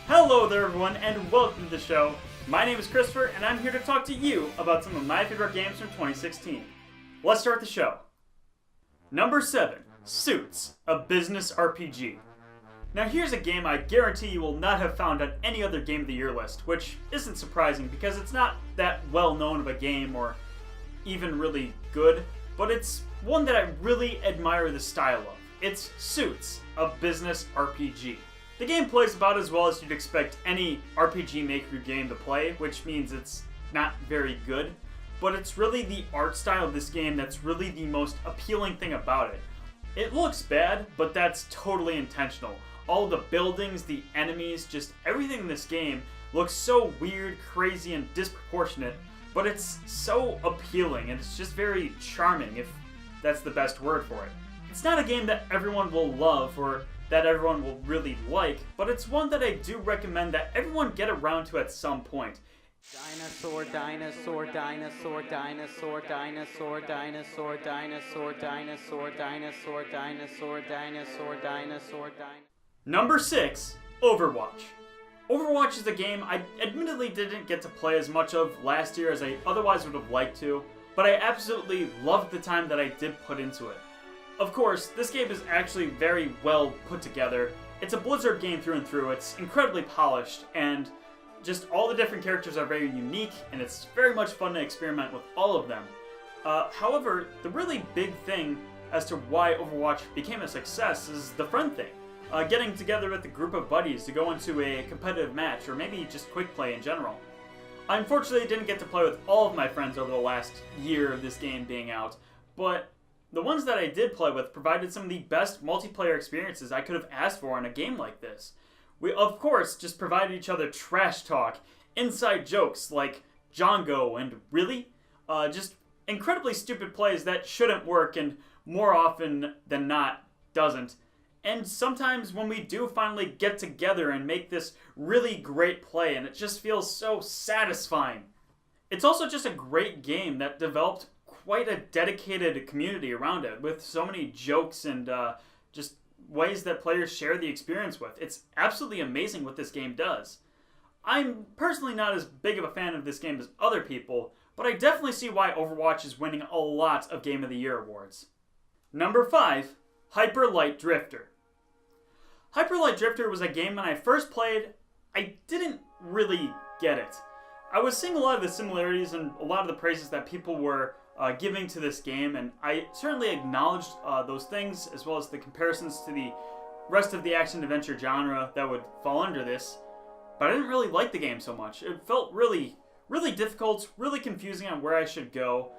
Hello there everyone and welcome to the show. My name is Christopher and I'm here to talk to you about some of my favorite games from 2016. Let's start the show. Number 7, Suits, a business RPG. Now here's a game I guarantee you will not have found on any other Game of the Year list, which isn't surprising because it's not that well known of a game or even really good, but it's one that I really admire the style of. It's Suits, a business RPG. The game plays about as well as you'd expect any RPG Maker game to play, which means it's not very good, but it's really the art style of this game that's really the most appealing thing about it. It looks bad, but that's totally intentional. All the buildings, the enemies, just everything in this game looks so weird, crazy, and disproportionate, but it's so appealing and it's just very charming, if that's the best word for it. It's not a game that everyone will love or that everyone will really like, but it's one that I do recommend that everyone get around to at some point. Dinosaur, dinosaur, dinosaur, dinosaur, dinosaur, dinosaur, dinosaur, dinosaur, dinosaur, dinosaur, dinosaur, dinosaur, Number 6, Overwatch. Overwatch is a game I admittedly didn't get to play as much of last year as I otherwise would have liked to, but I absolutely loved the time that I did put into it. Of course, this game is actually very well put together. It's a Blizzard game through and through. It's incredibly polished, and just all the different characters are very unique, and it's very much fun to experiment with all of them. However, the really big thing as to why Overwatch became a success is the friend thing. Getting together with a group of buddies to go into a competitive match, or maybe just quick play in general. I unfortunately didn't get to play with all of my friends over the last year of this game being out, but the ones that I did play with provided some of the best multiplayer experiences I could have asked for in a game like this. We, of course, just provided each other trash talk, inside jokes like Jongo and really? Just incredibly stupid plays that shouldn't work and more often than not doesn't. And sometimes when we do finally get together and make this really great play, and it just feels so satisfying. It's also just a great game that developed quite a dedicated community around it, with so many jokes and just ways that players share the experience with. It's absolutely amazing what this game does. I'm personally not as big of a fan of this game as other people, but I definitely see why Overwatch is winning a lot of Game of the Year awards. Number 5, Hyper Light Drifter. Hyper Light Drifter was a game when I first played, I didn't really get it. I was seeing a lot of the similarities and a lot of the praises that people were giving to this game, and I certainly acknowledged those things as well as the comparisons to the rest of the action-adventure genre that would fall under this, but I didn't really like the game so much. It felt really, really difficult, really confusing on where I should go.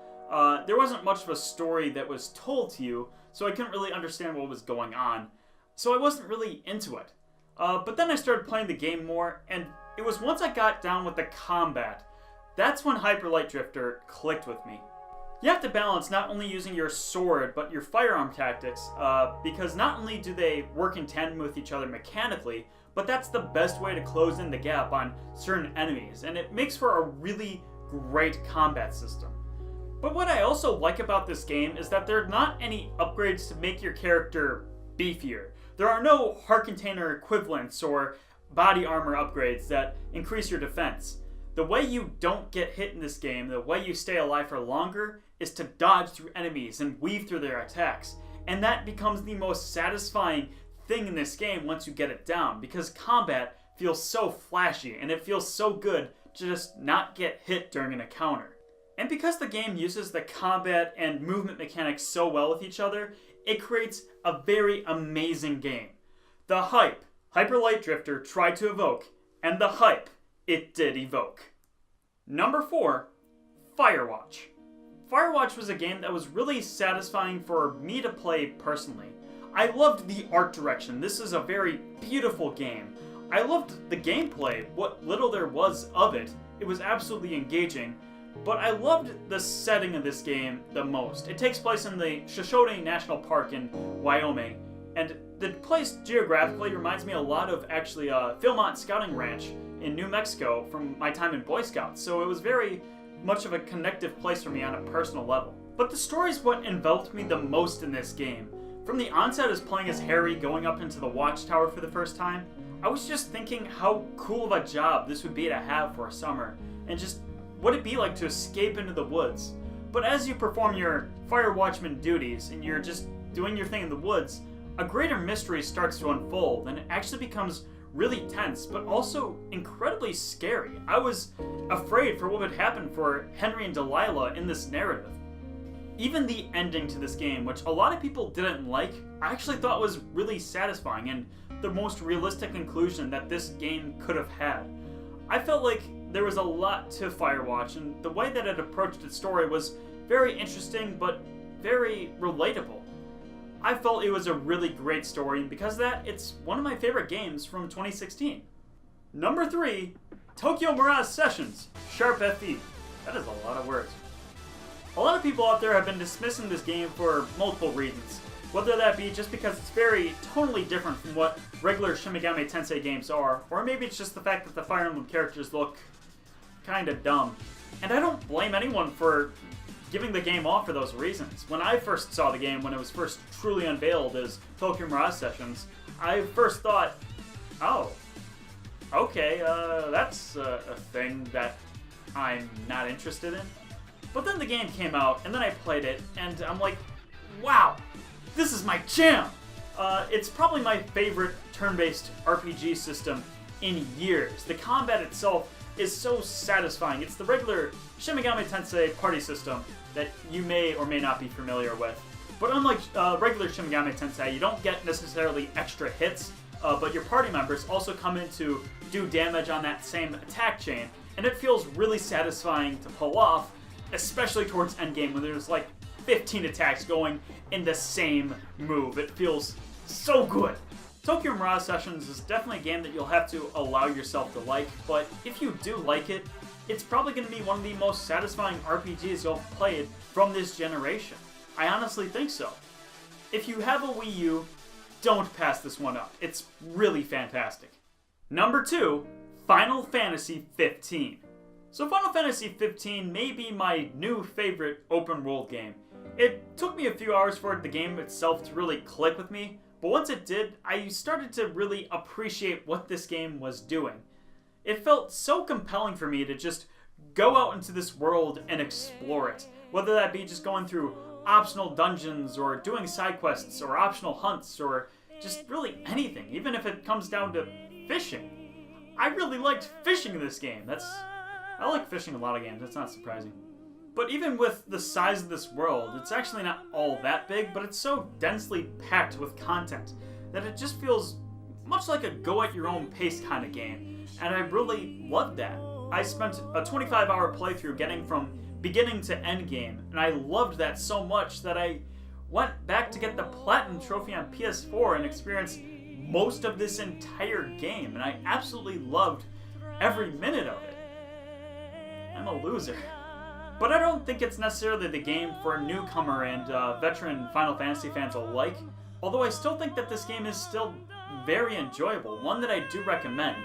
There wasn't much of a story that was told to you, so I couldn't really understand what was going on, so I wasn't really into it. But then I started playing the game more, and it was once I got down with the combat, that's when Hyper Light Drifter clicked with me. You have to balance not only using your sword, but your firearm tactics, because not only do they work in tandem with each other mechanically, but that's the best way to close in the gap on certain enemies, and it makes for a really great combat system. But what I also like about this game is that there are not any upgrades to make your character beefier. There are no heart container equivalents or body armor upgrades that increase your defense. The way you don't get hit in this game, the way you stay alive for longer, is to dodge through enemies and weave through their attacks. And that becomes the most satisfying thing in this game once you get it down, because combat feels so flashy and it feels so good to just not get hit during an encounter. And because the game uses the combat and movement mechanics so well with each other, it creates a very amazing game. The hype Hyper Light Drifter tried to evoke, and the hype it did evoke. Number 4, Firewatch. Firewatch was a game that was really satisfying for me to play personally. I loved the art direction. This is a very beautiful game. I loved the gameplay, what little there was of it. It was absolutely engaging. But I loved the setting of this game the most. It takes place in the Shoshone National Park in Wyoming, and the place geographically reminds me a lot of actually Philmont Scouting Ranch in New Mexico from my time in Boy Scouts, so it was very much of a connective place for me on a personal level. But the story is what enveloped me the most in this game. From the onset as playing as Harry going up into the watchtower for the first time, I was just thinking how cool of a job this would be to have for a summer, and just what it'd be like to escape into the woods. But as you perform your fire watchman duties and you're just doing your thing in the woods, a greater mystery starts to unfold, and it actually becomes really tense, but also incredibly scary. I was afraid for what would happen for Henry and Delilah in this narrative. Even the ending to this game, which a lot of people didn't like, I actually thought was really satisfying and the most realistic conclusion that this game could have had. I felt like there was a lot to Firewatch, and the way that it approached its story was very interesting but very relatable. I felt it was a really great story, and because of that, it's one of my favorite games from 2016. Number 3, Tokyo Mirage Sessions, Sharp FE. That is a lot of words. A lot of people out there have been dismissing this game for multiple reasons, whether that be just because it's very tonally different from what regular Shin Megami Tensei games are, or maybe it's just the fact that the Fire Emblem characters look kinda dumb. And I don't blame anyone for giving the game off for those reasons. When I first saw the game, when it was first truly unveiled as Tokyo Mirage Sessions, I first thought, oh, okay, that's a thing that I'm not interested in. But then the game came out, and then I played it, and I'm like, wow, this is my jam! It's probably my favorite turn-based RPG system in years. The combat itself is so satisfying. It's the regular Shin Megami Tensei party system that you may or may not be familiar with. But unlike regular Shin Megami Tensei, you don't get necessarily extra hits, but your party members also come in to do damage on that same attack chain, and it feels really satisfying to pull off, especially towards endgame when there's like 15 attacks going in the same move. It feels so good. Tokyo Mirage Sessions is definitely a game that you'll have to allow yourself to like, but if you do like it, it's probably going to be one of the most satisfying RPGs you'll have played from this generation. I honestly think so. If you have a Wii U, don't pass this one up. It's really fantastic. Number 2, Final Fantasy 15. So Final Fantasy 15 may be my new favorite open world game. It took me a few hours for the game itself to really click with me, but once it did, I started to really appreciate what this game was doing. It felt so compelling for me to just go out into this world and explore it, whether that be just going through optional dungeons or doing side quests or optional hunts or just really anything, even if it comes down to fishing. I really liked fishing in this game. I like fishing in a lot of games, that's not surprising. But even with the size of this world, it's actually not all that big, but it's so densely packed with content that it just feels much like a go-at-your-own-pace kind of game, and I really loved that. I spent a 25-hour playthrough getting from beginning to end game, and I loved that so much that I went back to get the Platinum Trophy on PS4 and experienced most of this entire game, and I absolutely loved every minute of it. I'm a loser. But I don't think it's necessarily the game for a newcomer and veteran Final Fantasy fans alike, although I still think that this game is still very enjoyable, one that I do recommend.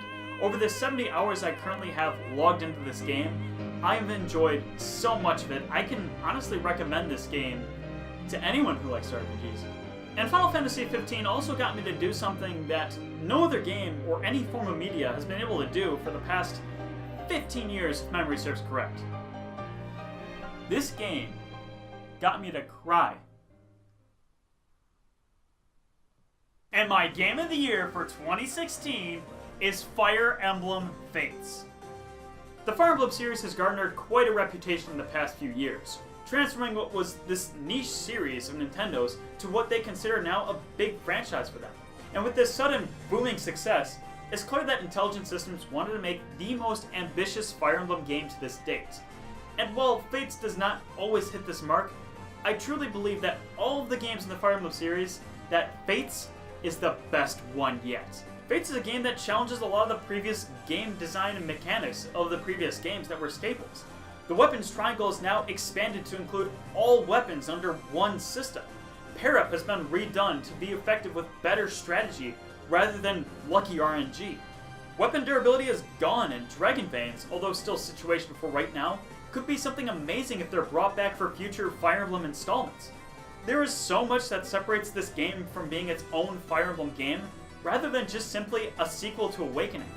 Over the 70 hours I currently have logged into this game, I've enjoyed so much of it. I can honestly recommend this game to anyone who likes RPGs. And Final Fantasy 15 also got me to do something that no other game or any form of media has been able to do for the past 15 years, if memory serves correct. This game got me to cry. And my game of the year for 2016 is Fire Emblem Fates. The Fire Emblem series has garnered quite a reputation in the past few years, transforming what was this niche series of Nintendo's to what they consider now a big franchise for them. And with this sudden booming success, it's clear that Intelligent Systems wanted to make the most ambitious Fire Emblem game to this date. And while Fates does not always hit this mark, I truly believe that all of the games in the Fire Emblem series, that Fates is the best one yet. Fates is a game that challenges a lot of the previous game design and mechanics of the previous games that were staples. The weapons triangle is now expanded to include all weapons under one system. Pair-up has been redone to be effective with better strategy rather than lucky RNG. Weapon durability is gone, and Dragon Veins, although still situational for right now, could be something amazing if they're brought back for future Fire Emblem installments. There is so much that separates this game from being its own Fire Emblem game rather than just simply a sequel to Awakening.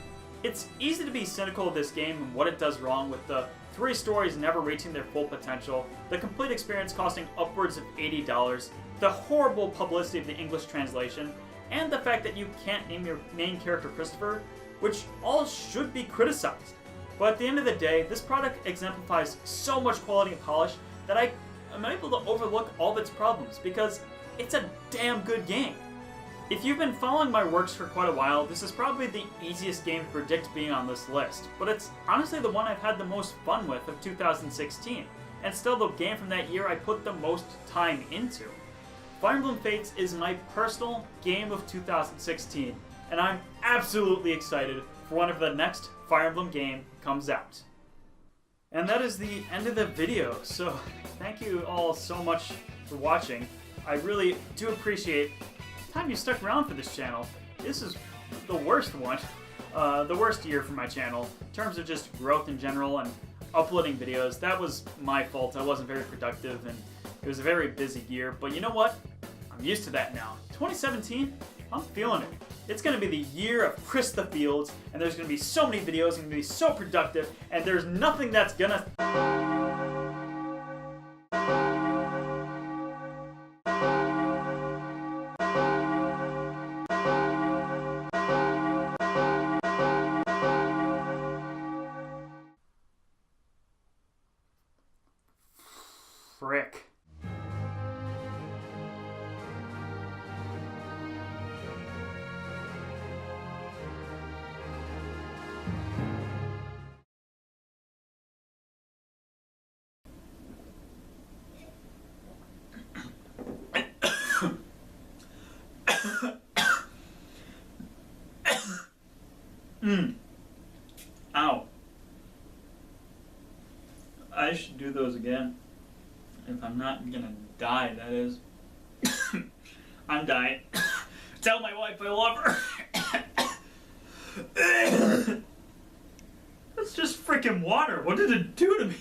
It's easy to be cynical of this game and what it does wrong, with the 3 stories never reaching their full potential, the complete experience costing upwards of $80, the horrible publicity of the English translation, and the fact that you can't name your main character Christopher, which all should be criticized. But at the end of the day, this product exemplifies so much quality and polish that I am able to overlook all of its problems, because it's a damn good game. If you've been following my works for quite a while, this is probably the easiest game to predict being on this list, but it's honestly the one I've had the most fun with of 2016, and still the game from that year I put the most time into. Fire Emblem Fates is my personal game of 2016, and I'm absolutely excited for whenever the next Fire Emblem game comes out. And that is the end of the video, so thank you all so much for watching. I really do appreciate the time you stuck around for this channel. This is the worst one, the worst year for my channel, in terms of just growth in general and uploading videos. That was my fault. I wasn't very productive, and it was a very busy year, but you know what? I'm used to that now. 2017, I'm feeling it. It's going to be the year of ChrisTheFields, and there's going to be so many videos, and going to be so productive, and there's nothing that's going to... Frick. Ow. I should do those again. If I'm not gonna die, that is. I'm dying. Tell my wife I love her. That's just freaking water. What did it do to me?